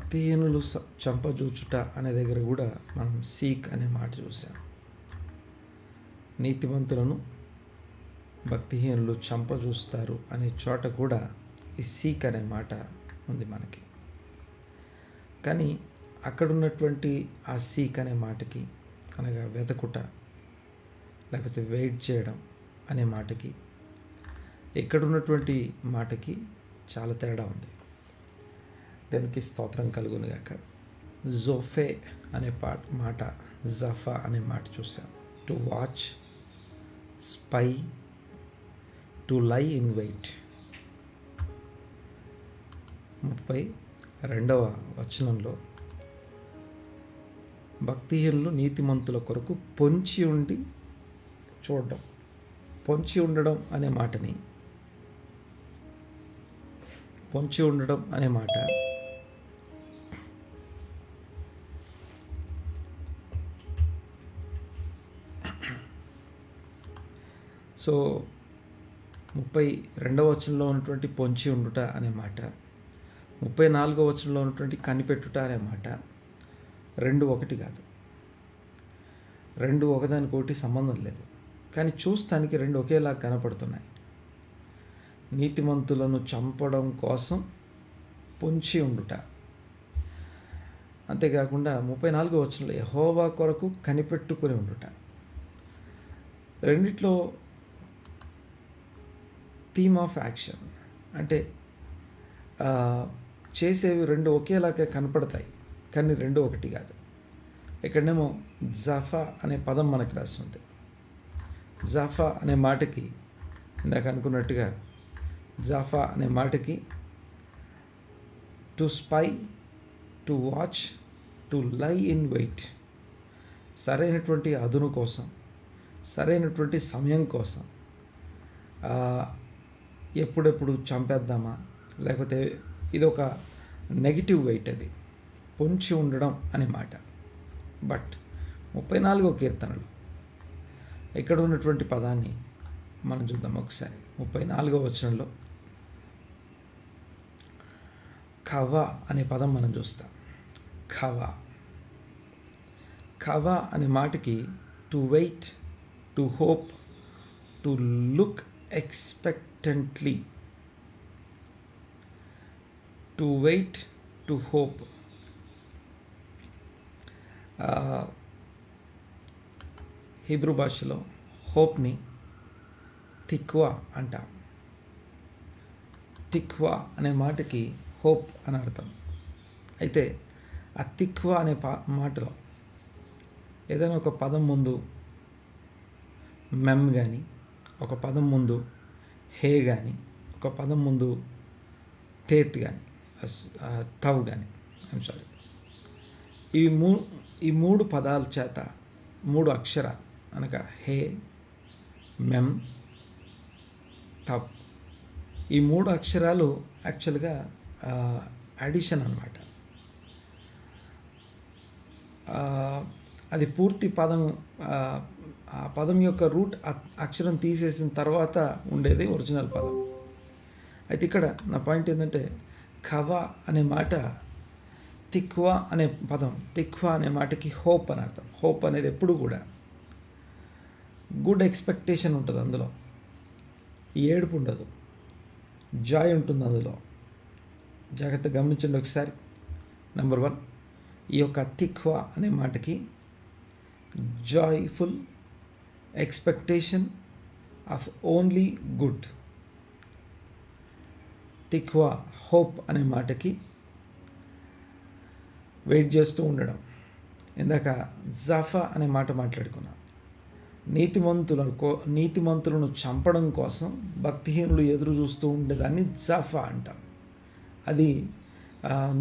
భక్తిహీనులు చంపజూచుట అనే దగ్గర కూడా మనం సీక్ అనే మాట చూసాం. నీతిమంతులను భక్తిహీనులు చంపజూస్తారు అనే చోట కూడా ఈ సీక్ అనే మాట ఉంది మనకి. కానీ అక్కడ ఉన్నటువంటి ఆ సీక్ అనే మాటకి, అనగా వెతకుట లేకపోతే వెయిట్ చేయడం అనే మాటకి, ఎక్కడున్నటువంటి మాటకి చాలా తేడా ఉంది. దేవునికి స్తోత్రం కలుగునుగాక. జోఫే అనే మాట, జఫా అనే మాట చూసాం. To watch, spy, to lie in wait. 32వ వచనంలో భక్తిహీనులు నీతిమంతుల కొరకు పొంచి ఉండి చూడడం, పొంచి ఉండడం అనే మాటని, పొంచి ఉండడం అనే మాట సో 32వ వచనంలో ఉన్నటువంటి పొంచి ఉండుట అనే మాట, 34వ వచనంలో ఉన్నటువంటి కనిపెట్టుట అనే మాట రెండు ఒకటి కాదు. రెండు ఒకదానికొకటి సంబంధం లేదు, కానీ చూస్తానికి రెండు ఒకేలా కనపడుతున్నాయి. నీతిమంతులను చంపడం కోసం పొంచి ఉండుట, అంతేకాకుండా 34వ వచనంలో యెహోవా కొరకు కనిపెట్టుకొని ఉండుట. రెండిట్లో థీమ్ ఆఫ్ యాక్షన్, అంటే చేసేవి రెండు ఒకేలాగా కనపడతాయి, కానీ రెండు ఒకటి కాదు. ఇక్కడనేమో జఫా అనే పదం మనకు రాస్తుంది. జఫా అనే మాటకి, ఇందాక అనుకున్నట్టుగా జఫా అనే మాటకి to spy, to watch, to lie in wait, సరైనటువంటి అదును కోసం, సరైనటువంటి సమయం కోసం, ఎప్పుడెప్పుడు చంపేద్దామా, లేకపోతే ఇదొక నెగిటివ్ వెయిట్, అది పొంచి ఉండడం అనే మాట. బట్ 34వ కీర్తనలో ఇక్కడ ఉన్నటువంటి పదాన్ని మనం చూద్దాం ఒకసారి. 34వ వచనంలో ఖవా అనే పదం మనం చూస్తాం. ఖవా, ఖవా అనే మాటకి to wait, to hope, to look expectantly, to wait, to hope. Hebrew భాషలో హోప్ని తిక్వా అంటాం. తిక్వా అనే మాటకి హోప్ అని అర్థం. అయితే ఆ తిక్వా అనే మాటలో ఏదైనా ఒక పదం ముందు మెమ్ కానీ, ఒక పదం ముందు హే కానీ, ఒక పదం ముందు తేత్ కానీ, తవ్ కానీ, ఈ మూడు పదాల చేత, మూడు అక్షరాలు అనగా హే, మెమ్, తవ్, ఈ మూడు అక్షరాలు యాక్చువల్గా అడిషన్ అన్నమాట. అది పూర్తి పదం, ఆ పదం యొక్క రూట్ అక్షరం తీసేసిన తర్వాత ఉండేది ఒరిజినల్ పదం. అయితే ఇక్కడ నా పాయింట్ ఏంటంటే, ఖవా అనే మాట తిక్వా అనే పదం, తిక్వా అనే మాటకి హోప్ అని అర్థం. హోప్ అనేది ఎప్పుడు కూడా గుడ్ ఎక్స్పెక్టేషన్ ఉంటుంది, అందులో ఏడుపు ఉండదు, జాయ్ ఉంటుంది అందులో. జాగ్రత్తగా గమనించండి ఒకసారి. నెంబర్ 1, ఈ యొక్క తిక్వా అనే మాటకి joyful expectation of only good. తిక్వా, హోప్ అనే మాటకి వెయిట్ చేస్తూ ఉండడం. ఇందాక జఫా అనే మాట మాట్లాడుకున్నాం. నీతిమంతులను చంపడం కోసం భక్తిహీనులు ఎదురు చూస్తూ ఉండేదాన్ని జఫా అంటాం. అది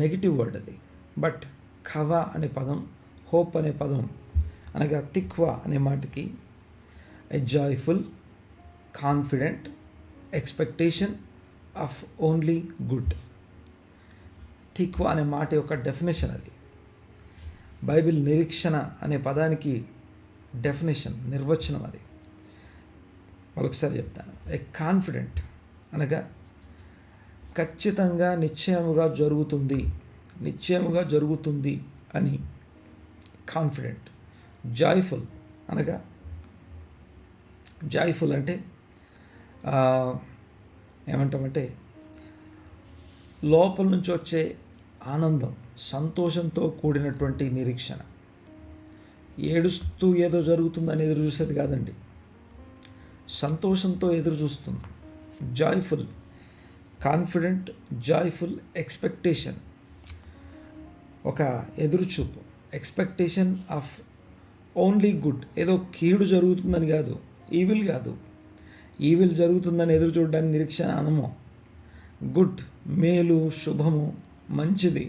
నెగిటివ్ వర్డ్ అది. బట్ ఖవా అనే పదం, హోప్ అనే పదం, అనగా తిక్వా అనే మాటకి a joyful, confident expectation of only good. తిక్వా అనే మాట యొక్క డెఫినేషన్ అది. బైబిల్ నిరీక్షణ అనే పదానికి డెఫినేషన్, నిర్వచనం అది. మరొకసారి చెప్తాను. ఏ కాన్ఫిడెంట్ అనగా ఖచ్చితంగా, నిశ్చయముగా జరుగుతుంది నిశ్చయముగా జరుగుతుంది అని కాన్ఫిడెంట్. జాయ్ఫుల్ అనగా జాయ్ఫుల్ అంటే ఏమంటామంటే లోపల నుంచి వచ్చే ఆనందం, సంతోషంతో కూడినటువంటి నిరీక్షణ. ఏడుస్తూ ఏదో జరుగుతుందని ఎదురు చూసేది కాదండి, సంతోషంతో ఎదురు చూస్తుంది. జాయ్ఫుల్, కాన్ఫిడెంట్, జాయ్ఫుల్, ఎక్స్పెక్టేషన్, ఒక ఎదురుచూపు, ఎక్స్పెక్టేషన్ ఆఫ్ ఓన్లీ గుడ్. ఏదో కీడు జరుగుతుందని కాదు, ఈవిల్ కాదు, ఈవిల్ జరుగుతుందని ఎదురు చూడడానికి నిరీక్షణ అనము. గుడ్, మేలు, శుభము, మంచిది,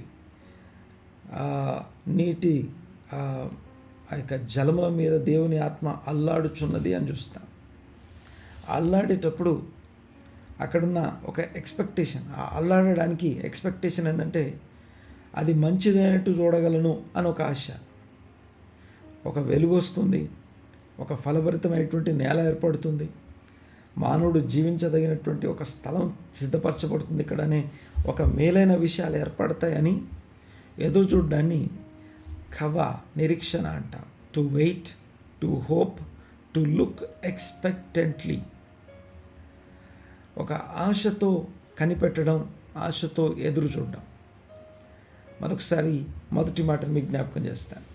నీటి ఆ యొక్క జలముల మీద దేవుని ఆత్మ అల్లాడుచున్నది అని చూస్తాం. అల్లాడేటప్పుడు అక్కడున్న ఒక ఎక్స్పెక్టేషన్, అల్లాడడానికి ఎక్స్పెక్టేషన్ ఏంటంటే అది మంచిదైనట్టు చూడగలను అని ఒక ఆశ. ఒక వెలుగు వస్తుంది, ఒక ఫలభరితమైనటువంటి నేల ఏర్పడుతుంది, మానవుడు జీవించదగినటువంటి ఒక స్థలం సిద్ధపరచబడుతుంది ఇక్కడనే, ఒక మేలైన విషయాలు ఏర్పడతాయని ఎదురు చూడడాన్ని నిరీక్షణ అంటాం. To wait, to hope, to look expectantly. ఒక ఆశతో కనిపెట్టడం, ఆశతో ఎదురు చూడడం. మరొకసారి మొదటి మాటను మీకు జ్ఞాపకం చేస్తాను.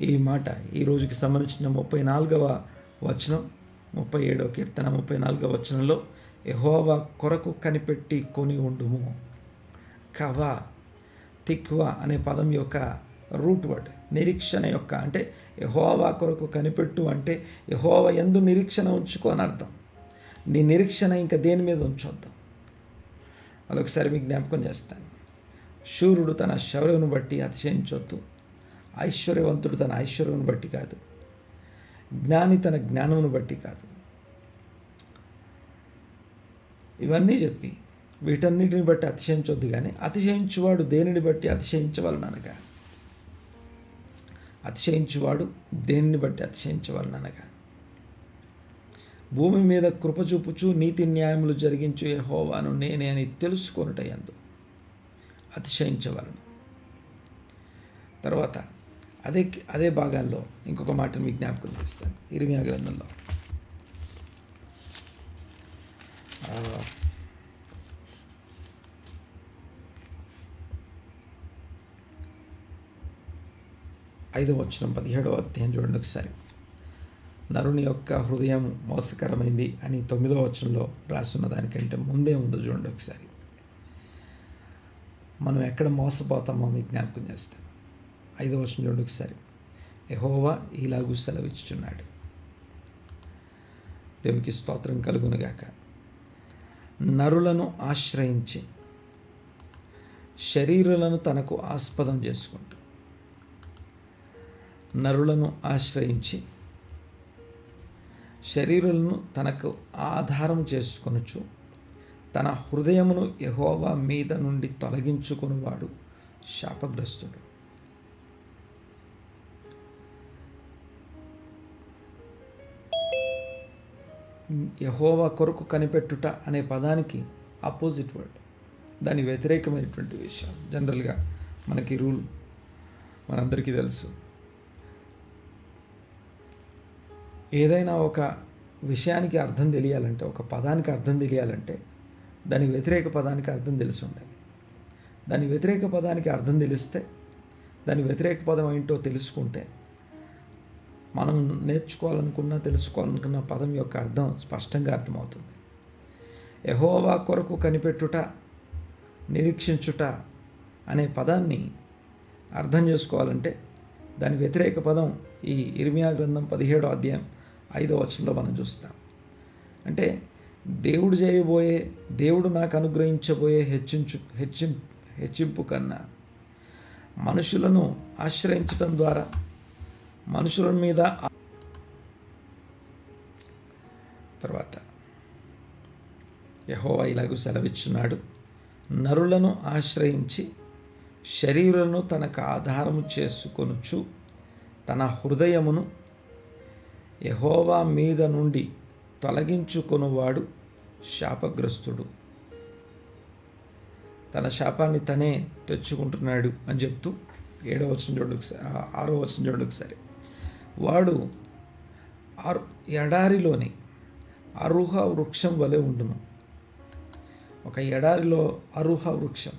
ఈ మాట ఈ రోజుకి సంబంధించిన 34వ వచనం, 37వ కీర్తన 34వ వచనంలో యెహోవా కొరకు కనిపెట్టి కొని ఉండుము. తిక్వా అనే పదం యొక్క రూట్ వర్డ్ నిరీక్షణ యొక్క, అంటే యెహోవా కొరకు కనిపెట్టు అంటే యెహోవా యందు నిరీక్షణ ఉంచుకో అని అర్థం. నీ నిరీక్షణ ఇంకా దేని మీద ఉంచొద్దాం. అదొకసారి మీకు జ్ఞాపకం చేస్తాను. శూరుడు తన శౌర్యమును బట్టి అతిశయించొద్దు, ఐశ్వర్యవంతుడు తన ఐశ్వర్యమును బట్టి కాదు, జ్ఞాని తన జ్ఞానమును బట్టి కాదు. ఇవన్నీ చెప్పి వీటన్నిటిని బట్టి అతిశయించొద్దు, కానీ అతిశయించువాడు దేనిని బట్టి అతిశయించవలనగా, అతిశయించువాడు దేనిని బట్టి అతిశయించవలనగా, భూమి మీద కృప చూపుచు నీతి న్యాయములు జరిగించు యెహోవాను నేనే అని తెలుసుకొనుట యందు అతిశయించవలను. తర్వాత అదే భాగాల్లో ఇంకొక మాటను మీకు జ్ఞాపకం చేస్తాను. ఇర్మియా గ్రంథంలో 5వ వచనం 17వ అధ్యాయం చూడండి ఒకసారి. నరుని యొక్క హృదయం మోసకరమైంది అని 9వ వచనంలో రాస్తున్న దానికంటే ముందే ఉందో చూడండి ఒకసారి. మనం ఎక్కడ మోసపోతామో మీకు జ్ఞాపకం చేస్తాను. 5వ వచనం చూడండి ఒకసారి. యెహోవా ఇలాగూ సెలవిచ్చుచున్నాడు. దేవునికి స్తోత్రం కలుగునుగాక. నరులను ఆశ్రయించి శరీరులను తనకు ఆస్పదం చేసుకుంటూ, నరులను ఆశ్రయించి శరీరులను తనకు ఆధారం చేసుకొనుచు తన హృదయమును యెహోవా మీద నుండి తొలగించుకునివాడు శాపగ్రస్తుడు. యెహోవా కొరకు కనిపెట్టుట అనే పదానికి ఆపోజిట్ వర్డ్, దాని వ్యతిరేకమైనటువంటి విషయం. జనరల్గా మనకి రూల్ మనందరికీ తెలుసు. ఏదైనా ఒక విషయానికి అర్థం తెలియాలంటే, ఒక పదానికి అర్థం తెలియాలంటే దాని వ్యతిరేక పదానికి అర్థం తెలిసి ఉండాలి. దాని వ్యతిరేక పదానికి అర్థం తెలిస్తే, దాని వ్యతిరేక పదం ఏంటో తెలుసుకుంటే, మనం నేర్చుకోవాలనుకున్న తెలుసుకోవాలనుకున్న పదం యొక్క అర్థం స్పష్టంగా అర్థమవుతుంది. యెహోవా కొరకు కనిపెట్టుట, నిరీక్షించుట అనే పదాన్ని అర్థం చేసుకోవాలంటే దాని వ్యతిరేక పదం ఈ ఇర్మియా గ్రంథం 17వ అధ్యాయం 5వ వచనంలో మనం చూస్తాం. అంటే దేవుడు నాకు అనుగ్రహించబోయే హెచ్చింపు కన్నా మనుషులను ఆశ్రయించడం ద్వారా, మనుషుల మీద తర్వాత యెహోవా ఇలాగూ సెలవిచ్చున్నాడు. నరులను ఆశ్రయించి శరీరులను తనకు ఆధారము చేసుకొనుచు తన హృదయమును యెహోవా మీద నుండి తొలగించుకొనువాడు శాపగ్రస్తుడు. తన శాపాన్ని తనే తెచ్చుకుంటున్నాడు అని చెప్తూ 7వ వచనం చూడండి ఒకసారి, 6వ వచనం చూడండి ఒకసారి. వాడు ఎడారిలోని అరుహ వృక్షం వలె ఉండును. ఒక ఎడారిలో అరుహ వృక్షం,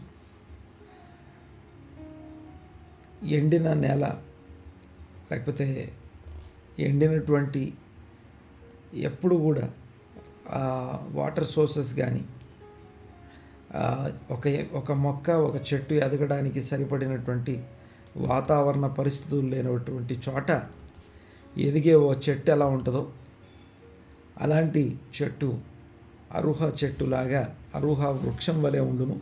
ఎండిన నేల, లేకపోతే ఎండినటువంటి ఎప్పుడు కూడా వాటర్ సోర్సెస్ కానీ ఒక మొక్క ఒక చెట్టు ఎదగడానికి సరిపడినటువంటి వాతావరణ పరిస్థితులు లేనటువంటి చోట ఎదిగే ఓ చెట్టు ఎలా ఉంటుందో అలాంటి చెట్టు అరుహ చెట్టులాగా అరుహ వృక్షం వలె ఉండును.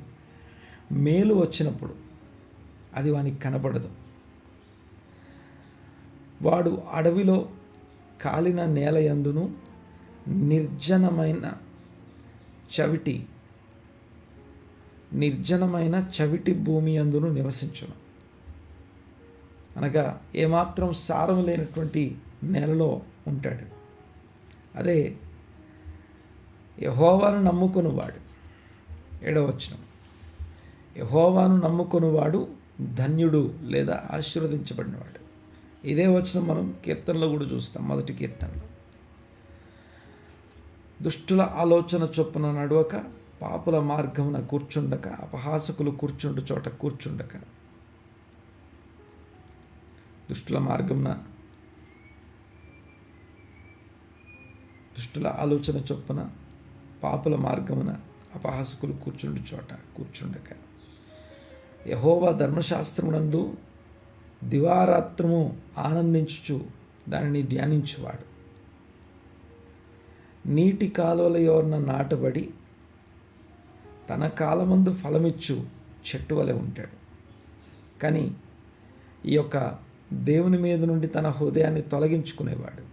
మేలు వచ్చినప్పుడు అది వానికి కనబడదు. వాడు అడవిలో కాలిన నేల యందును నిర్జనమైన చవిటి భూమి యందును నివసించును. అనగా ఏమాత్రం సారం లేనటువంటి నేలలో ఉంటాడు. అదే యెహోవాను నమ్ముకొనువాడు. 7వ వచనం, యెహోవాను నమ్ముకొనువాడు ధన్యుడు లేదా ఆశీర్వదించబడినవాడు. ఇదే వచనం మనం కీర్తనలో కూడా చూస్తాం. మొదటి కీర్తనలో, దుష్టుల ఆలోచన చొప్పున నడవక, పాపుల మార్గమున కూర్చుండక, అపహాసకులు కూర్చుండు చోట కూర్చుండక. దుష్టుల ఆలోచన చొప్పున పాపుల మార్గమున అపహాసకులు కూర్చుండు చోట కూర్చుండక. యెహోవా ధర్మశాస్త్రమునందు దివారాత్రము ఆనందించుచు దానిని ధ్యానించువాడు. నీటి కాలువల యోర్న నాటబడి తన కాలమందు ఫలమిచ్చు చెట్టు వలె ఉంటాడు. కానీ ఈ యొక్క దేవుని మీద నుండి తన హృదయాన్ని తొలగించుకునేవాడు,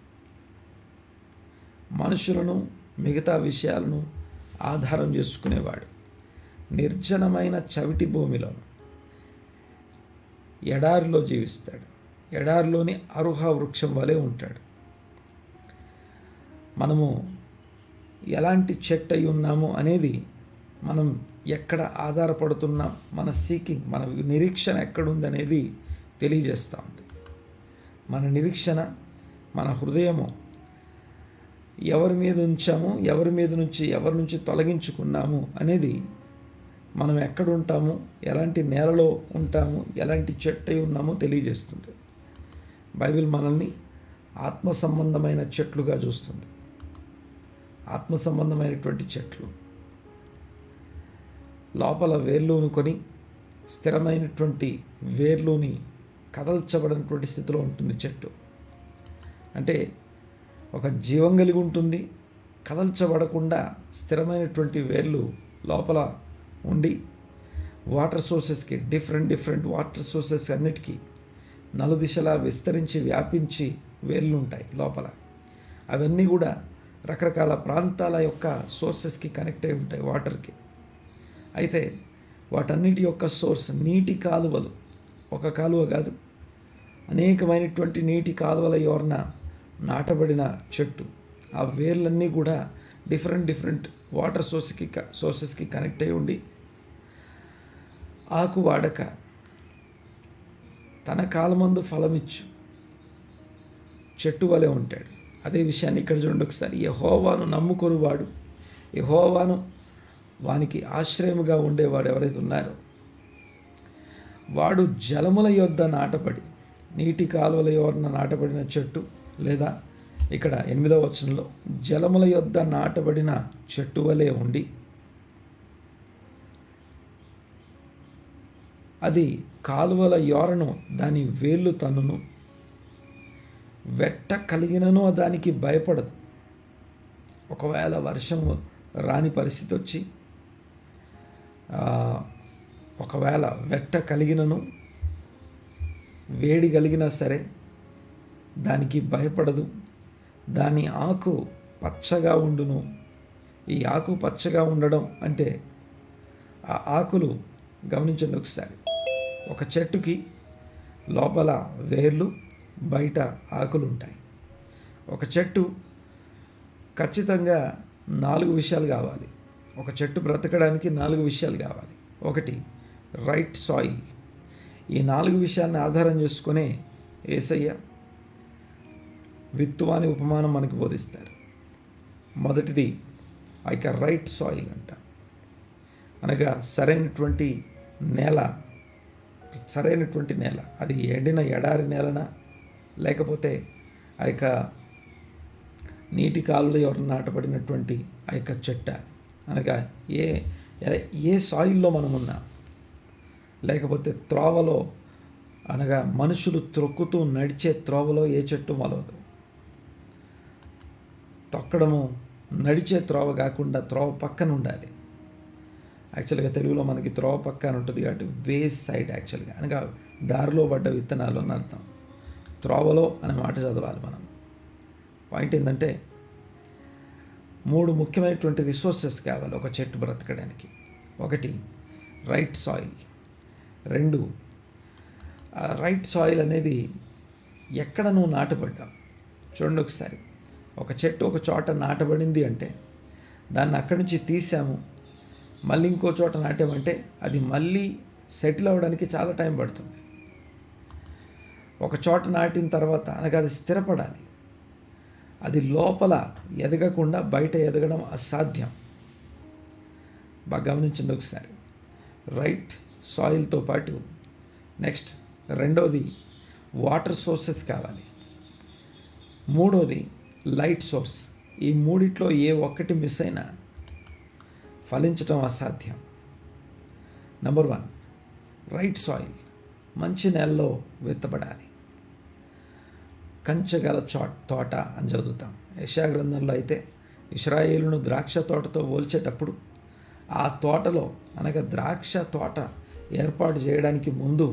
మనుషులను మిగతా విషయాలను ఆధారం చేసుకునేవాడు, నిర్జనమైన చవిటి భూమిలో ఎడారిలో జీవిస్తాడు. ఎడారిలోని అరుహ వృక్షం వలె ఉంటాడు. మనము ఎలాంటి చెట్టు అయి ఉన్నాము అనేది మనం ఎక్కడ ఆధారపడుతున్నాం, మన సీకింగ్, మన నిరీక్షణ ఎక్కడుందనేది తెలియజేస్తూ ఉంది. మన నిరీక్షణ, మన హృదయము ఎవరి మీద ఉంచాము, ఎవరి నుంచి తొలగించుకున్నాము అనేది, మనం ఎక్కడ ఉంటాము, ఎలాంటి నేలలో ఉంటాము, ఎలాంటి చెట్టు అయి ఉన్నామో తెలియజేస్తుంది. బైబిల్ మనల్ని ఆత్మ సంబంధమైన చెట్లుగా చూస్తుంది. ఆత్మ సంబంధమైనటువంటి చెట్లు లోపల వేర్లోను కొని స్థిరమైనటువంటి వేర్లోని కదల్చబడినటువంటి స్థితిలో ఉంటుంది చెట్టు. అంటే ఒక జీవం కలిగి ఉంటుంది, కదల్చబడకుండా స్థిరమైనటువంటి వేర్లు లోపల ఉండి వాటర్ సోర్సెస్కి, డిఫరెంట్ వాటర్ సోర్సెస్ అన్నిటికీ నలుదిశలా విస్తరించి వ్యాపించి వేర్లు ఉంటాయి లోపల. అవన్నీ కూడా రకరకాల ప్రాంతాల యొక్క సోర్సెస్కి కనెక్ట్ అయి ఉంటాయి, వాటర్కి. అయితే వాటన్నిటి యొక్క సోర్స్ నీటి కాలువలు. ఒక కాలువ కాదు, అనేకమైనటువంటి నీటి కాలువల యోర్న నాటబడిన చెట్టు. ఆ వేర్లన్నీ కూడా డిఫరెంట్ వాటర్ సోర్సెస్కి కనెక్ట్ అయి ఉండి ఆకు వాడక తన కాలమందు ఫలమిచ్చు చెట్టు వలె ఉంటాడు. అదే విషయాన్ని ఇక్కడ చూడండి ఒకసారి. యెహోవాను నమ్ముకొనువాడు, యెహోవాను వానికి ఆశ్రయముగా ఉండేవాడు ఎవరైతే ఉన్నారో వాడు జలముల యొద్ద నాటబడి, నీటి కాలువల యొద్ద నాటబడిన చెట్టు, లేదా ఇక్కడ 8వ వచనంలో జలముల యొద్ద నాటబడిన చెట్టు వలె ఉండి అది కాలువల యోరను దాని వేళ్ళు తన్నును, వెట్ట కలిగినను దానికి భయపడదు. ఒకవేళ వర్షం రాని పరిస్థితి వచ్చి ఒకవేళ వెట్ట కలిగినను వేడి కలిగినా సరే దానికి భయపడదు. దాని ఆకు పచ్చగా ఉండును. ఈ ఆకు పచ్చగా ఉండడం అంటే ఆ ఆకులు గమనించండి ఒకసారి. ఒక చెట్టుకి లోపల వేర్లు, బయట ఆకులు ఉంటాయి. ఒక చెట్టు ఖచ్చితంగా 4 విషయాలు కావాలి. ఒక చెట్టు బ్రతకడానికి 4 విషయాలు కావాలి. ఒకటి రైట్ సాయిల్. ఈ 4 విషయాలను ఆధారం చేసుకునే యేసయ్య విత్తువాని ఉపమానం మనకు బోధిస్తారు. మొదటిది ఆ యొక్క రైట్ సాయిల్ అంట, అనగా సరైనటువంటి నేల. అది ఎండిన ఎడారి నేలనా, లేకపోతే ఆ యొక్క నీటి కాలువలో ఎవరు నాటబడినటువంటి ఆ యొక్క చెట్ట, అనగా ఏ సాయిల్లో మనం ఉన్నాం, లేకపోతే త్రోవలో, అనగా మనుషులు త్రొక్కుతూ నడిచే త్రోవలో ఏ చెట్టు మొలవదు. తొక్కడము నడిచే త్రోవ కాకుండా త్రోవ పక్కన ఉండాలి. యాక్చువల్గా తెలుగులో మనకి త్రోవ పక్కన ఉంటుంది కాబట్టి వే సైడ్, యాక్చువల్గా అనగా దారిలో పడ్డ విత్తనాలు అని అర్థం. త్రోవలో అనే మాట చదవాలి మనం. పాయింట్ ఏంటంటే 3 ముఖ్యమైనటువంటి రిసోర్సెస్ కావాలి ఒక చెట్టు బ్రతకడానికి. ఒకటి రైట్ సాయిల్. 2 రైట్ సాయిల్ అనేది ఎక్కడ నువ్వు నాటబడ్డావు. చూడండి ఒకసారి, ఒక చెట్టు ఒక చోట నాటబడింది అంటే దాన్ని అక్కడి నుంచి తీసాము, మళ్ళీ ఇంకో చోట నాటామంటే అది మళ్ళీ సెటిల్ అవ్వడానికి చాలా టైం పడుతుంది. ఒక చోట నాటిన తర్వాత అనగా అది స్థిరపడాలి. అది లోపల ఎదగకుండా బయట ఎదగడం అసాధ్యం. బాగా గమనించండి ఒకసారి. రైట్ సాయిల్తో పాటు నెక్స్ట్ 2వది వాటర్ సోర్సెస్ కావాలి. 3వది లైట్ సోర్స్. ఈ 3 ఏ ఒక్కటి మిస్ అయినా ఫలించడం అసాధ్యం. నెంబర్ 1 రైట్ సాయిల్, మంచి నేలలో విత్తబడాలి. కంచెగల తోట అని చదువుతాం. యెషయా గ్రంథంలో అయితే ఇశ్రాయేలును ద్రాక్ష తోటతో పోల్చేటప్పుడు ఆ తోటలో, అనగా ద్రాక్ష తోట ఏర్పాటు చేయడానికి ముందు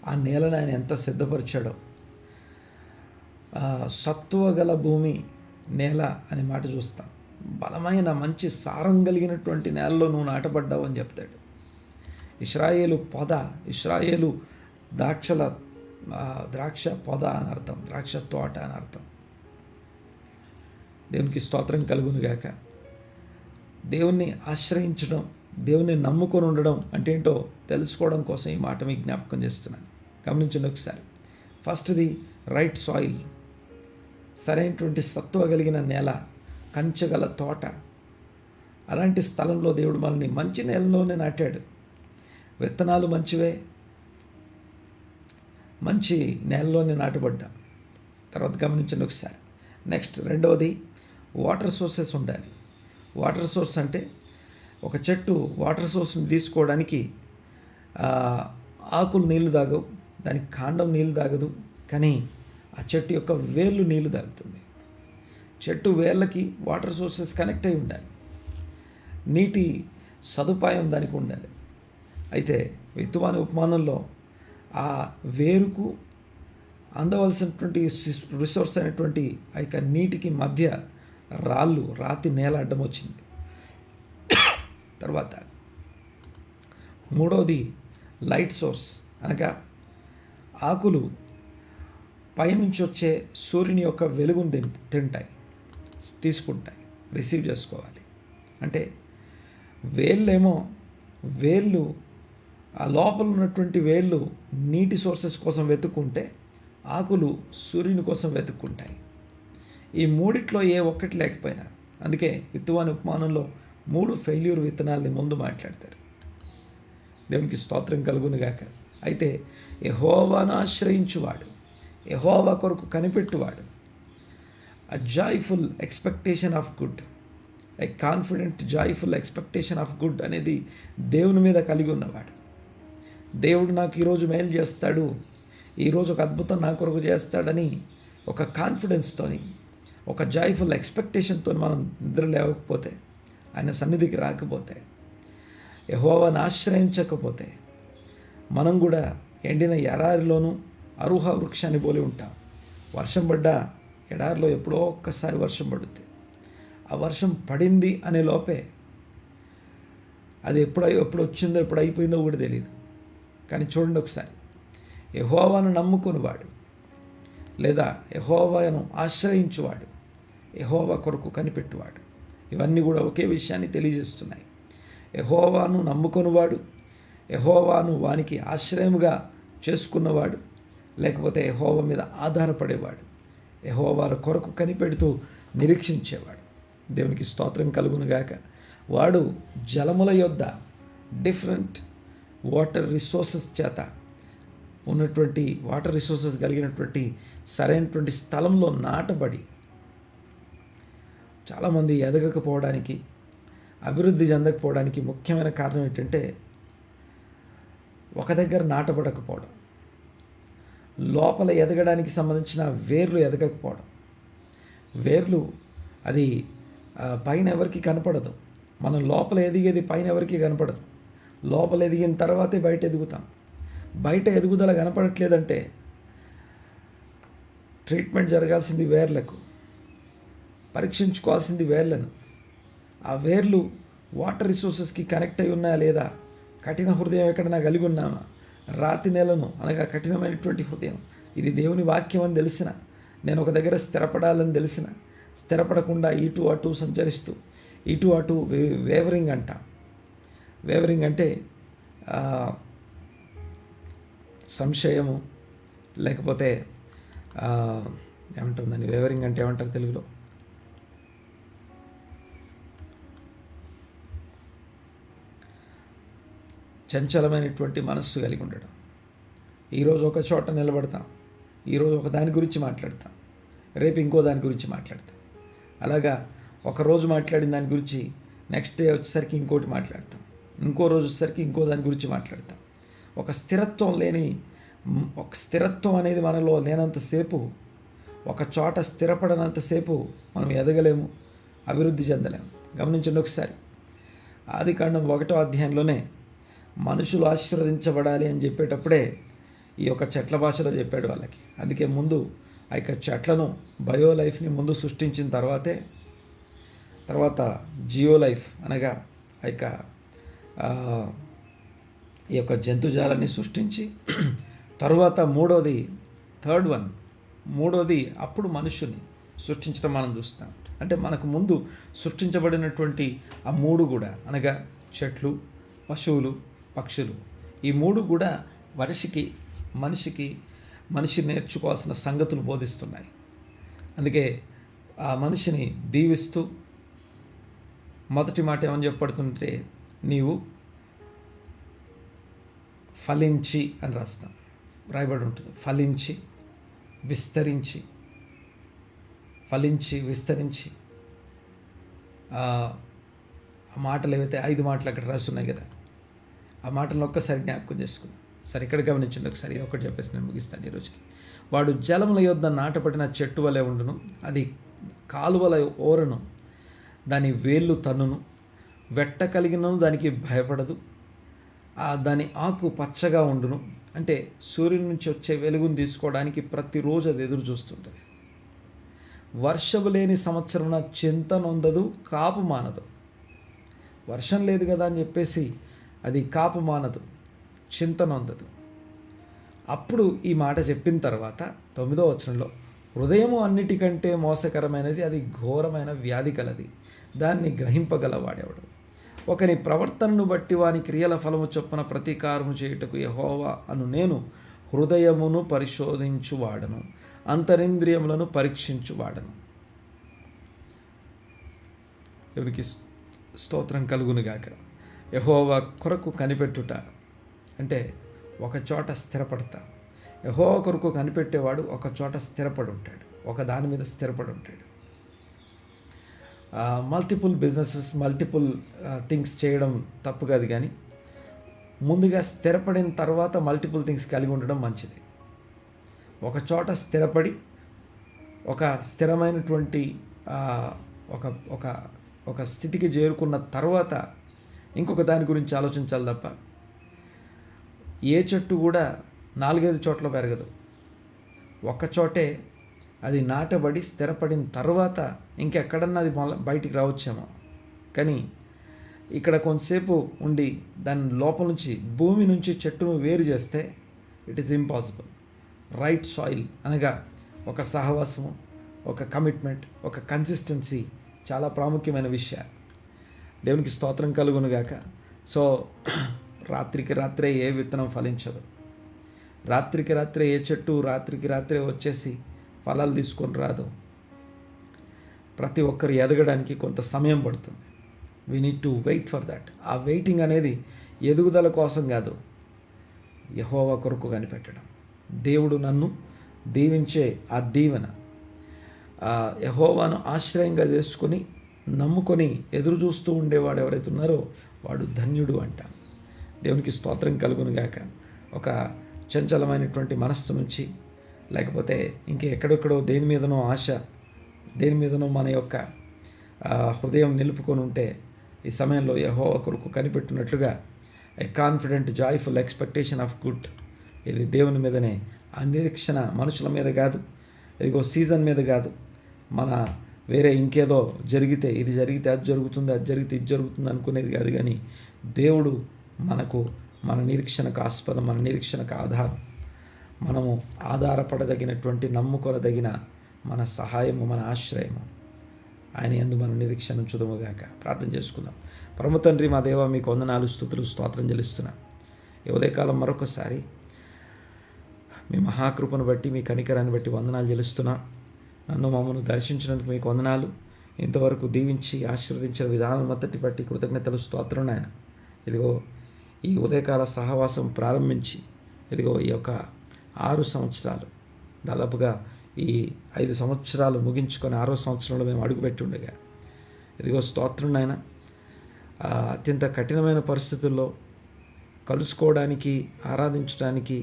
ఆ నేలను ఆయన ఎంత సిద్ధపరిచాడో. సత్తువగల భూమి నేల అనే మాట చూస్తాం. బలమైన మంచి సారం కలిగినటువంటి నేలలో నువ్వు నాటబడ్డావు అని చెప్తాడు. ఇశ్రాయేలు ద్రాక్ష పొద అని అర్థం, ద్రాక్ష తోట అని అర్థం. దేవునికి స్తోత్రం కలుగును గాక. దేవుణ్ణి ఆశ్రయించడం, దేవుణ్ణి నమ్ముకొని ఉండడం అంటే ఏంటో తెలుసుకోవడం కోసం ఈ మాట మీకు జ్ఞాపకం చేస్తున్నాను. గమనించండి ఒకసారి. ఫస్ట్ది రైట్ సాయిల్, సరైనటువంటి సత్తువ కలిగిన నేల, కంచెగల తోట. అలాంటి స్థలంలో దేవుడు మనల్ని మంచి నేలలోనే నాటాడు. విత్తనాలు మంచివే, మంచి నేలలోనే నాటబడ్డా. తర్వాత గమనించండి ఒకసారి. నెక్స్ట్ 2వది వాటర్ సోర్సెస్ ఉండాలి. వాటర్ సోర్స్ అంటే ఒక చెట్టు వాటర్ సోర్స్ని తీసుకోవడానికి ఆకులు నీళ్లు తాగవు, దానికి కాండం నీళ్లు తాగదు, కానీ ఆ చెట్టు యొక్క వేళ్ళు నీళ్లు తాగుతుంది. చెట్టు వేళ్ళకి వాటర్ సోర్సెస్ కనెక్ట్ అయి ఉండాలి, నీటి సదుపాయం దానికి ఉండాలి. అయితే విత్తువాని ఉపమానంలో ఆ వేరుకు అందవలసినటువంటి రిసోర్స్ అయినటువంటి ఆ యొక్క నీటికి మధ్య రాతి నేల అడ్డం వచ్చింది. తర్వాత 3వది లైట్ సోర్స్, అనగా ఆకులు పైనుంచి వచ్చే సూర్యుని యొక్క వెలుగును తీసుకుంటాయి, రిసీవ్ చేసుకోవాలి. అంటే వేళ్ళు ఆ లోపల ఉన్నటువంటి వేళ్ళు నీటి సోర్సెస్ కోసం వెతుక్కుంటే ఆకులు సూర్యుని కోసం వెతుక్కుంటాయి. ఈ 3 ఏ ఒక్కటి లేకపోయినా, అందుకే విత్తువాని ఉపమానంలో 3 ఫెయిల్యూర్ విత్తనాల్ని ముందు మాట్లాడతారు. దేవునికి స్తోత్రం కలుగును గాక. అయితే యెహోవాను ఆశ్రయించువాడు, యెహోవా కొరకు కనిపెట్టువాడు, a joyful expectation of good, a confident joyful expectation of good అనేది దేవుని మీద కలిగి ఉన్నవాడు. దేవుడు నాకు ఈరోజు మేలు చేస్తాడు, ఈరోజు ఒక అద్భుతం నా కొరకు చేస్తాడని ఒక కాన్ఫిడెన్స్తోని, ఒక జాయ్ఫుల్ ఎక్స్పెక్టేషన్తో మనం నిద్ర లేవకపోతే, ఆయన సన్నిధికి రాకపోతే, యెహోవాను ఆశ్రయించకపోతే మనం కూడా ఎండిన ఎడారిలోనూ అరుహ వృక్షాన్ని పోలి ఉంటాం. వర్షం పడ్డా ఎడారిలో ఎప్పుడో ఒక్కసారి వర్షం పడుద్ది. ఆ వర్షం పడింది అనే లోపే అది ఎప్పుడు వచ్చిందో ఎప్పుడు అయిపోయిందో కూడా తెలియదు. కానీ చూడండి ఒకసారి, యెహోవాను నమ్ముకునివాడు లేదా యెహోవాను ఆశ్రయించువాడు, యెహోవా కొరకు కనిపెట్టువాడు, ఇవన్నీ కూడా ఒకే విషయాన్ని తెలియజేస్తున్నాయి. యెహోవాను నమ్ముకునివాడు, యెహోవాను వానికి ఆశ్రయముగా చేసుకున్నవాడు, లేకపోతే యెహోవా మీద ఆధారపడేవాడు, యెహోవా కొరకు కనిపెడుతూ నిరీక్షించేవాడు. దేవునికి స్తోత్రం కలుగునుగాక. వాడు జలముల యొద్ద డిఫరెంట్ వాటర్ రిసోర్సెస్ చేత ఉన్నటువంటి వాటర్ రిసోర్సెస్ కలిగినటువంటి సరైనటువంటి స్థలంలో నాటబడి, చాలామంది ఎదగకపోవడానికి, అభివృద్ధి చెందకపోవడానికి ముఖ్యమైన కారణం ఏంటంటే ఒక దగ్గర నాటబడకపోవడం, లోపల ఎదగడానికి సంబంధించిన వేర్లు ఎదగకపోవడం. వేర్లు అది పైన ఎవరికి కనపడదు. మనం లోపల ఎదిగేది పైన ఎవరికి కనపడదు. లోపల ఎదిగిన తర్వాతే బయట ఎదుగుతాం. బయట ఎదుగుదల కనపడట్లేదంటే ట్రీట్మెంట్ జరగాల్సింది వేర్లకు, పరీక్షించుకోవాల్సింది వేర్లను. ఆ వేర్లు వాటర్ రిసోర్సెస్కి కనెక్ట్ అయి ఉన్నాయా లేదా, కఠిన హృదయం ఎక్కడైనా కలిగి ఉన్నామా, రాతి నేలను అనగా కఠినమైనటువంటి హృదయం, ఇది దేవుని వాక్యం అని తెలిసిన, నేను ఒక దగ్గర స్థిరపడాలని తెలిసిన, స్థిరపడకుండా ఇటు అటు సంచరిస్తూ ఇటు అటు వేవరింగ్ అంట. వేవరింగ్ అంటే సంశయము, లేకపోతే ఏమంటుందని, వేవరింగ్ అంటే ఏమంటారు తెలుగులో, చంచలమైనటువంటి మనస్సు కలిగి ఉండడం. ఈరోజు ఒక చోట నిలబడతాం, ఈరోజు ఒక దాని గురించి మాట్లాడతాం, రేపు ఇంకో దాని గురించి మాట్లాడతాం. అలాగా ఒకరోజు మాట్లాడిన దాని గురించి నెక్స్ట్ డే వచ్చేసరికి ఇంకోటి మాట్లాడతాం, ఇంకో రోజు వచ్చేసరికి ఇంకో దాని గురించి మాట్లాడతాం. ఒక స్థిరత్వం అనేది మనలో లేనంతసేపు, ఒక చోట స్థిరపడనంతసేపు మనం ఎదగలేము, అభివృద్ధి చెందలేము. గమనించండి ఒకసారి, ఆదికాండం 1వ అధ్యాయంలోనే మనుషులు ఆశీర్వదించబడాలి అని చెప్పేటప్పుడే ఈ యొక్క చెట్ల భాషలో చెప్పాడు వాళ్ళకి. అందుకే ముందు ఆ యొక్క చెట్లను, బయో లైఫ్ని ముందు సృష్టించిన తర్వాత జియో లైఫ్ అనగా ఈ యొక్క జంతుజాలాన్ని సృష్టించి తరువాత మూడోది అప్పుడు మనుషుని సృష్టించడం మనం చూస్తాం. అంటే మనకు ముందు సృష్టించబడినటువంటి ఆ 3 కూడా అనగా చెట్లు, పశువులు, పక్షులు, ఈ 3 కూడా మనిషి నేర్చుకోవాల్సిన సంగతులు బోధిస్తున్నాయి. అందుకే ఆ మనిషిని దీవిస్తూ మొదటి మాట ఏమని చెప్పబడుతుంటే, నీవు ఫలించి అని రాయబడి ఉంటుంది. ఫలించి విస్తరించి ఆ మాటలు ఏవైతే 5 మాటలు అక్కడ రాసి ఉన్నాయి కదా, ఆ మాటలను ఒక్కసారి జ్ఞాపకం చేసుకుందాం. సరే, ఇక్కడ గమనించండి ఒకసారి. ఒకటి చెప్పేసి నేను ముగిస్తాను ఈరోజుకి. వాడు జలముల యొద్ద నాటబడిన చెట్టు వలె ఉండును, అది కాలువల ఓరను, దాని వేళ్ళు తన్నును, వెట్ట కలిగినను దానికి భయపడదు, దాని ఆకు పచ్చగా ఉండును. అంటే సూర్యుని నుంచి వచ్చే వెలుగును తీసుకోవడానికి ప్రతిరోజు అది ఎదురు చూస్తుంటుంది. వర్షము లేని సంవత్సరం చింత నొందదు, కాపు మానదు. వర్షం లేదు కదా అని చెప్పేసి అది కాపు మానదు, చింత నొందదు. అప్పుడు ఈ మాట చెప్పిన తర్వాత 9వ వచనంలో, హృదయము అన్నిటికంటే మోసకరమైనది, అది ఘోరమైన వ్యాధి కలది, దాన్ని గ్రహింపగలవాడెవడు. ఒకని ప్రవర్తనను బట్టి వాని క్రియల ఫలము చొప్పున ప్రతీకారము చేయుటకు యెహోవా అను నేను హృదయమును పరిశోధించువాడను, అంతరింద్రియములను పరీక్షించువాడను. దేవునికి స్తోత్రం కలుగునుగాక. యెహోవా కొరకు కనిపెట్టుట అంటే ఒక చోట స్థిరపడతా. యెహోవా కొరకు కనిపెట్టేవాడు ఒక చోట స్థిరపడి ఉంటాడు, ఒక దాని మీద స్థిరపడి ఉంటాడు. మల్టిపుల్ బిజినెసెస్, మల్టిపుల్ థింగ్స్ చేయడం తప్పు కాదు, కానీ ముందుగా స్థిరపడిన తర్వాత మల్టిపుల్ థింగ్స్ కలిగి ఉండడం మంచిది. ఒక చోట స్థిరపడి ఒక స్థిరమైనటువంటి ఒక ఒక ఒక స్థితికి చేరుకున్న తర్వాత ఇంకొక దాని గురించి ఆలోచించాలి తప్ప ఏ చెట్టు కూడా 4-5 చోట్ల పెరగదు. ఒక్క చోటే అది నాటబడి స్థిరపడిన తర్వాత ఇంకెక్కడన్నా అది బయటికి రావచ్చేమో, కానీ ఇక్కడ కొంతసేపు ఉండి దాని లోపల నుంచి, భూమి నుంచి చెట్టును వేరు చేస్తే it is impossible. Right soil అనగా ఒక సహవాసము, ఒక కమిట్మెంట్, ఒక కన్సిస్టెన్సీ చాలా ప్రాముఖ్యమైన విషయాలు. దేవునికి స్తోత్రం కలుగునుగాక. సో రాత్రికి రాత్రే ఏ విత్తనం ఫలించదు. రాత్రికి రాత్రే ఏ చెట్టు రాత్రికి రాత్రే వచ్చేసి ఫలాలు తీసుకొని రాదు. ప్రతి ఒక్కరు ఎదగడానికి కొంత సమయం పడుతుంది. We need to wait for that. ఆ వెయిటింగ్ అనేది ఎదుగుదల కోసం కాదు, యెహోవా కొరకు కనిపెట్టడం. దేవుడు నన్ను దీవించే ఆ దీవెన, ఆ యెహోవాను ఆశ్రయంగా చేసుకొని నమ్ముకొని ఎదురు చూస్తూ ఉండేవాడు ఎవరైతే ఉన్నారో వాడు ధన్యుడు అంట. దేవునికి స్తోత్రం కలుగును గాక. ఒక చంచలమైనటువంటి మనస్సు నుంచి, లేకపోతే ఇంకెక్కడెక్కడో దేని మీదనో ఆశ, దేని మీదనో మన యొక్క హృదయం నిలుపుకొని ఉంటే ఈ సమయంలో యెహోవా కొరకు కనిపెట్టినట్లుగా a confident joyful expectation of good. ఇది దేవుని మీదనే, ఆ నిరీక్షణ మనుషుల మీద కాదు, ఇదిగో సీజన్ మీద కాదు, మన వేరే ఇంకేదో జరిగితే ఇది జరిగితే అది జరుగుతుంది, అది జరిగితే ఇది జరుగుతుంది అనుకునేది కాదు. కానీ దేవుడు మనకు మన నిరీక్షణకు ఆస్పదం, మన నిరీక్షణకు ఆధారం, మనము ఆధారపడదగినటువంటి నమ్ముకొనదగిన మన సహాయము, మన ఆశ్రయము ఆయన యందు మన నిరీక్షణ ఉంచుదుముగాక. ప్రార్థన చేసుకుందాం. పరమ తండ్రి మా దేవ, మీకు వందనాలు, స్తుతులు, స్తోత్రం చెల్లిస్తున్నా. ఈ ఉదయకాలం మరొకసారి మీ మహాకృపను బట్టి, మీ కనికరాన్ని బట్టి వందనాలు చెల్లిస్తున్నా. నన్ను మమ్మల్ని దర్శించినందుకు మీకు వందనాలు. ఇంతవరకు దీవించి ఆశీర్వదించిన విధానం అంతటి బట్టి కృతజ్ఞతలు, స్తోత్రం నాయన. ఇదిగో ఈ ఉదయకాల సహవాసం ప్రారంభించి ఇదిగో ఈ యొక్క 6 సంవత్సరాలు, దాదాపుగా ఈ 5 సంవత్సరాలు ముగించుకొని 6వ సంవత్సరంలో మేము అడుగుపెట్టి ఉండగా ఇదిగో స్తోత్రం నాయన. అత్యంత కఠినమైన పరిస్థితుల్లో కలుసుకోవడానికి, ఆరాధించడానికి,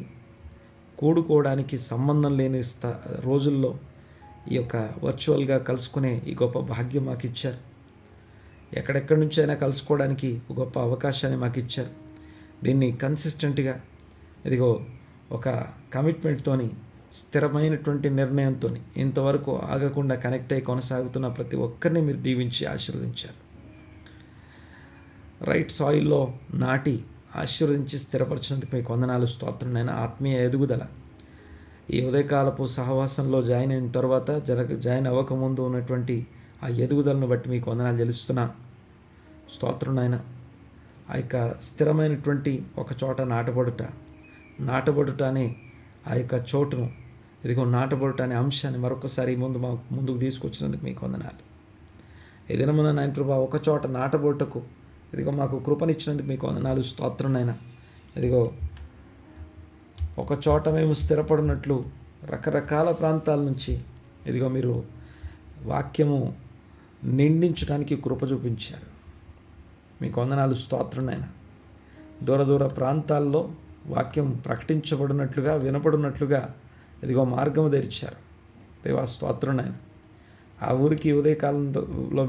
కూడుకోవడానికి సంబంధం లేని రోజుల్లో ఈ యొక్క వర్చువల్గా కలుసుకునే ఈ గొప్ప భాగ్యం మాకు ఇచ్చారు. ఎక్కడెక్కడి నుంచి అయినా కలుసుకోవడానికి ఒక గొప్ప అవకాశాన్ని మాకు ఇచ్చారు. దీన్ని కన్సిస్టెంట్గా ఇదిగో ఒక కమిట్మెంట్తోని, స్థిరమైనటువంటి నిర్ణయంతో ఇంతవరకు ఆగకుండా కనెక్ట్ అయ్యి కొనసాగుతున్న ప్రతి ఒక్కరిని మీరు దీవించి ఆశీర్వదించారు. రైట్ సాయిల్లో నాటి ఆశీర్వదించి స్థిరపరిచినందుకు మీకు వందనాలు, స్తోత్రం నాయన. ఆత్మీయ ఎదుగుదల ఈ ఉదయకాలపు సహవాసంలో జాయిన్ అయిన తర్వాత జాయిన్ అవ్వకముందు ఉన్నటువంటి ఆ ఎదుగుదలను బట్టి మీకు వందనాలు చెల్లిస్తున్నా. స్తోత్రం నాయన. ఆ యొక్క స్థిరమైనటువంటి ఒక చోట నాటబడుట అనే ఆ యొక్క చోటును, ఇదిగో నాటబడుట అనే అంశాన్ని మరొకసారి ముందుకు తీసుకొచ్చినందుకు మీకు వందనాలు. ఏదైనా మన నాయన ప్రభా, ఒక చోట నాటబడుటకు ఇదిగో మాకు కృపనిచ్చినందుకు మీకు వందనాలు, స్తోత్రం నాయన. ఇదిగో ఒక చోట మేము స్థిరపడినట్లు రకరకాల ప్రాంతాల నుంచి ఇదిగో మీరు వాక్యము నిండించడానికి కృప చూపించారు. మీకు వందనాలు, స్తోత్రం నాయన. దూర ప్రాంతాల్లో వాక్యం ప్రకటించబడినట్లుగా, వినపడినట్లుగా ఇదిగో మార్గము తెరిచారు. దేవా స్తోత్రం నాయన. ఆ ఊరికి ఉదయకాలంలో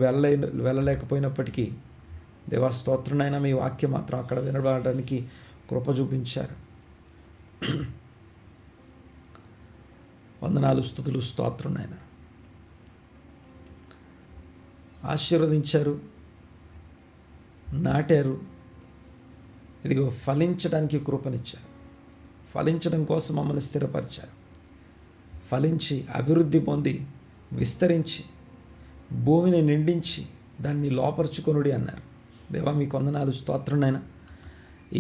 వెళ్ళలేకపోయినప్పటికీ దేవా స్తోత్రం నాయన, మీ వాక్యం మాత్రం అక్కడ వినబడడానికి కృప చూపించారు. వందనాలు, స్తుతులు, స్తోత్రం నాయన. ఆశీర్వదించారు, నాటారు, ఇదిగో ఫలించడానికి కృపనిచ్చారు. ఫలించడం కోసం మమ్మల్ని స్థిరపరిచారు. ఫలించి అభివృద్ధి పొంది విస్తరించి భూమిని నిండించి దాన్ని లోపరుచుకొనుడి అన్నారు. దేవా మీకు వందనాలు, స్తోత్రం నాయన.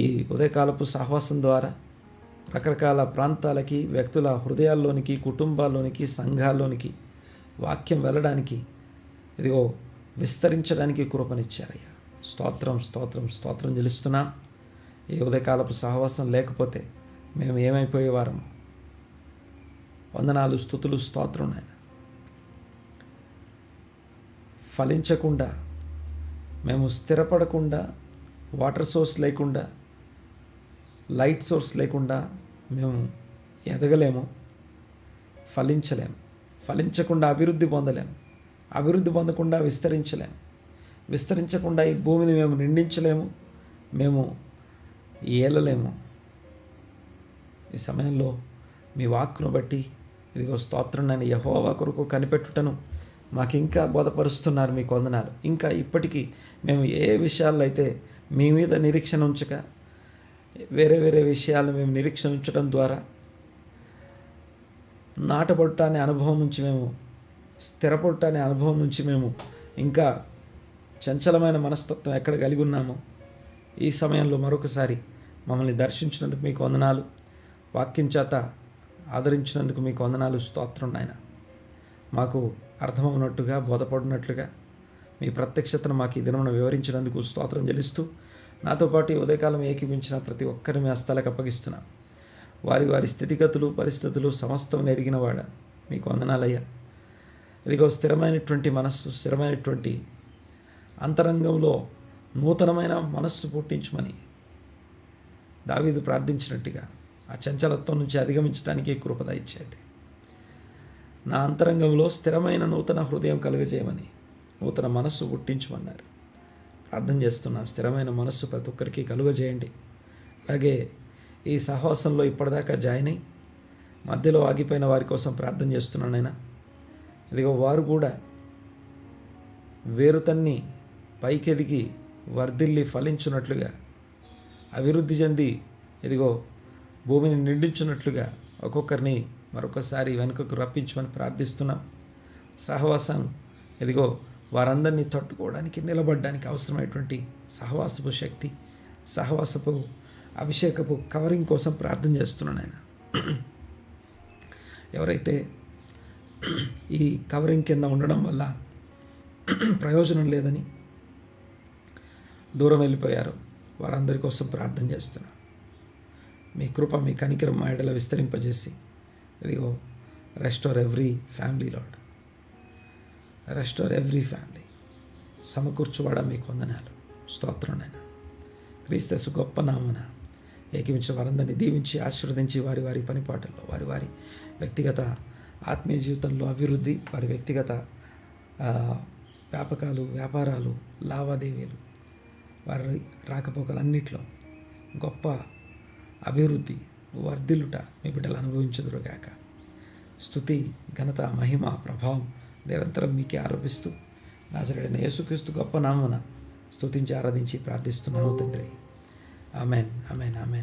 ఈ ఉదయకాలపు సహవాసం ద్వారా రకరకాల ప్రాంతాలకి, వ్యక్తుల హృదయాల్లోనికి, కుటుంబాల్లోనికి, సంఘాల్లోనికి వాక్యం వెళ్ళడానికి ఇదిగో విస్తరించడానికి కృపనిచ్చారయ్యా. స్తోత్రం, స్తోత్రం, స్తోత్రం చెల్లిస్తున్నాం. ఈ ఉదయకాలపు సహవాసం లేకపోతే మేము ఏమైపోయేవారం. వందనాలు, స్తుతులు, స్తోత్రం నాయన. ఫలించకుండా, మేము స్థిరపడకుండా, వాటర్ సోర్స్ లేకుండా, లైట్ సోర్స్ లేకుండా మేము ఎదగలేము, ఫలించలేము. ఫలించకుండా అభివృద్ధి పొందలేము, అభివృద్ధి పొందకుండా విస్తరించలేము, విస్తరించకుండా ఈ భూమిని మేము నిండించలేము, మేము ఏలలేము. ఈ సమయంలో మీ వాక్కును బట్టి ఇదిగో స్తోత్రం నాయన. యెహోవా కొరకు కనిపెట్టుటను మాకు ఇంకా బోధపరుస్తున్నారు. మీకు వందనాలు. ఇంకా ఇప్పటికీ మేము ఏ విషయాల్లో అయితే మీ మీద నిరీక్షణ ఉంచక వేరే విషయాలు మేము నిరీక్షణ ఉంచడం ద్వారా నాటబడుట అనుభవం నుంచి మేము స్థిరపడుట అనుభవం నుంచి మేము ఇంకా చంచలమైన మనస్తత్వం ఎక్కడ కలిగి ఉన్నామో ఈ సమయంలో మరొకసారి మమ్మల్ని దర్శించినందుకు మీకు వందనాలు. వాక్యం చేత ఆదరించినందుకు మీకు వందనాలు, స్తోత్రం నాయన. మాకు అర్థమవునట్టుగా, బోధపడినట్లుగా మీ ప్రత్యక్షతను మాకు ఈ దినమున వివరించినందుకు స్తోత్రం చెల్లిస్తూ, నాతో పాటు ఈ ఉదయకాలం ఏకీపించిన ప్రతి ఒక్కరిని మీ హస్తాలకు అప్పగిస్తున్నా. వారి వారి స్థితిగతులు, పరిస్థితులు సమస్తం ఎరిగినవాడ మీకు వందనాలయ్యా. ఇదిగో స్థిరమైనటువంటి మనస్సు, స్థిరమైనటువంటి అంతరంగంలో నూతనమైన మనస్సు పుట్టించమని దావీదు ప్రార్థించినట్టుగా ఆ చంచలత్వం నుంచి అధిగమించడానికి కృప దయచేయండి. నా అంతరంగంలో స్థిరమైన నూతన హృదయం కలుగజేయమని, నూతన మనస్సు పుట్టించమన్నారు. ప్రార్థన చేస్తున్నాం. స్థిరమైన మనస్సు ప్రతి ఒక్కరికి కలుగజేయండి. అలాగే ఈ సహవాసంలో ఇప్పటిదాకా జాయిన్ అయ్యి మధ్యలో ఆగిపోయిన వారి కోసం ప్రార్థన చేస్తున్నాను నాయన. ఇదిగో వారు కూడా వేరుతన్ని పైకెదిగి వర్ధిల్లి ఫలించున్నట్లుగా, అభివృద్ధి చెంది ఇదిగో భూమిని నిండించున్నట్లుగా ఒక్కొక్కరిని మరొకసారి వెనుకకు రప్పించమని ప్రార్థిస్తున్నాం. సహవాసం ఇదిగో వారందరినీ తట్టుకోవడానికి, నిలబడడానికి అవసరమైనటువంటి సహవాసపు శక్తి, సహవాసపు అభిషేకపు కవరింగ్ కోసం ప్రార్థన చేస్తున్నాను ఆయన. ఎవరైతే ఈ కవరింగ్ కింద ఉండడం వల్ల ప్రయోజనం లేదని దూరం వెళ్ళిపోయారు, వారందరి కోసం ప్రార్థన చేస్తున్నాం. మీ కృప, మీ కనికరం మా ఎడల విస్తరింపజేసి ఇదిగో restore every family Lord, restore every family. సమకూర్చువాడ మీకు వందనాలు, స్తోత్రం నాయన. క్రీస్తు గొప్ప నామన ఏకీమించిన వారందరినీ దీవించి ఆశీర్వదించి వారి వారి పనిపాటల్లో, వారి వారి వ్యక్తిగత ఆత్మీయ జీవితంలో అభివృద్ధి, వారి వ్యక్తిగత వ్యాపకాలు, వ్యాపారాలు, లావాదేవీలు, వారి రాకపోకలన్నిట్లో గొప్ప అభివృద్ధి, వర్ధిల్లుట మీ బిడ్డలు అనుభవించుదురుగాక. స్తుతి, ఘనత, మహిమ, ప్రభావం నిరంతరం మీకే ఆరోపిస్తూ నాజరేయుడైన యేసుక్రీస్తు గొప్ప నామమున స్తుతించి ఆరాధించి ప్రార్థిస్తున్నాము తండ్రి. Amen, amen, amen.